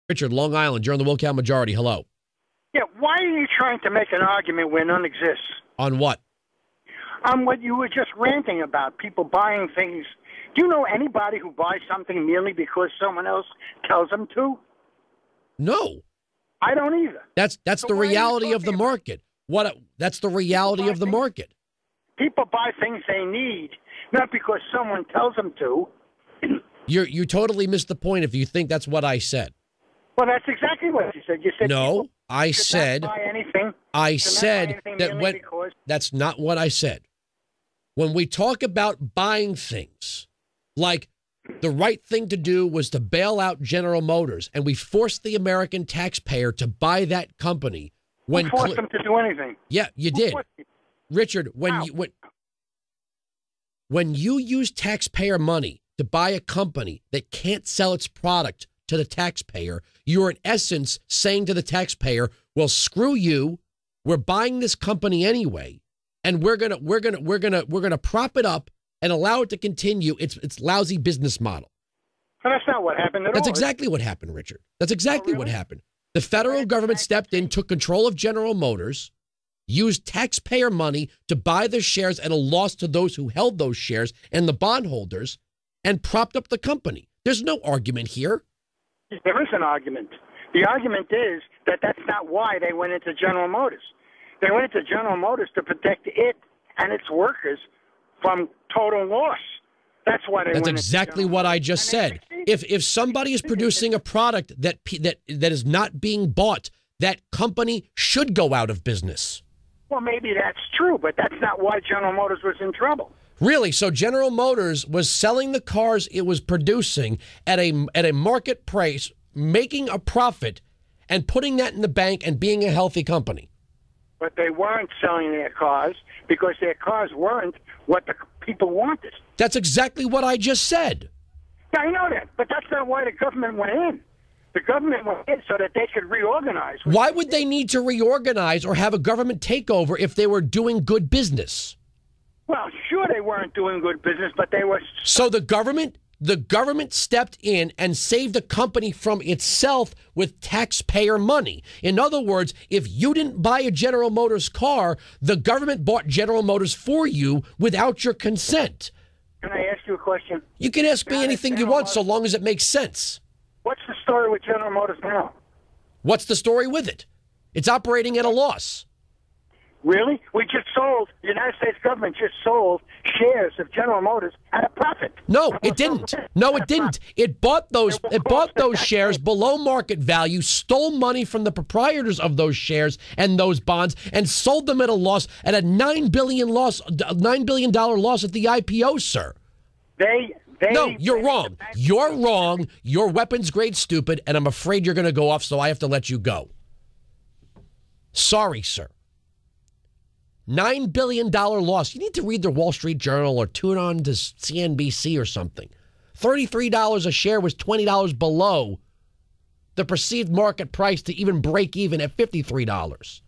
Richard, Long Island, you're on the Wilkow Majority. Hello. Yeah, why are you trying to make an argument where none exists? On what? On what you were just ranting about, people buying things. Do you know anybody who buys something merely because someone else tells them to? No. I don't either. That's the reality of the market. That's the reality of the market. People buy things they need, not because someone tells them to. You totally missed the point if you think that's what I said. Well, that's exactly what you said. You said no. I said not buy anything. I said that when that's not what I said. When we talk about buying things, like the right thing to do was to bail out General Motors, and we forced the American taxpayer to buy that company. Who forced them to do anything? Yeah, you did. Richard, when you use taxpayer money to buy a company that can't sell its product to the taxpayer, you're in essence saying to the taxpayer, well, screw you. We're buying this company anyway, and we're gonna prop it up and allow it to continue its lousy business model. But that's not what happened at all. That's exactly what happened, Richard. That's exactly what happened. The federal government stepped in, took control of General Motors, used taxpayer money to buy the shares at a loss to those who held those shares and the bondholders, and propped up the company. There's no argument here. There is an argument. The argument is that that's not why they went into General Motors. They went into General Motors to protect it and its workers from total loss. That's why they. That's exactly what I just said. If somebody is producing a product that is not being bought, that company should go out of business. Well, maybe that's true, but that's not why General Motors was in trouble. Really? So General Motors was selling the cars it was producing at a market price, making a profit, and putting that in the bank and being a healthy company. But they weren't selling their cars because their cars weren't what the people wanted. That's exactly what I just said. Yeah, I know that, but that's not why the government went in. The government went in so that they could reorganize. Why would they need to reorganize or have a government takeover if they were doing good business? Well, sure they weren't doing good business, but they were. So the government stepped in and saved the company from itself with taxpayer money. In other words, if you didn't buy a General Motors car, the government bought General Motors for you without your consent. Can I ask you a question? You can ask me anything you want so long as it makes sense. What's the story with General Motors now? What's the story with it? It's operating at a loss. Really? We just sold, the United States government just sold shares of General Motors at a profit. No, it didn't. No, it didn't. It bought those shares below market value, stole money from the proprietors of those shares and those bonds, and sold them at a loss, at a $9 billion loss at the IPO, sir. No, you're wrong. You're wrong. You're weapons grade stupid, and I'm afraid you're going to go off, so I have to let you go. Sorry, sir. $9 billion loss. You need to read the Wall Street Journal or tune on to CNBC or something. $33 a share was $20 below the perceived market price to even break even at $53.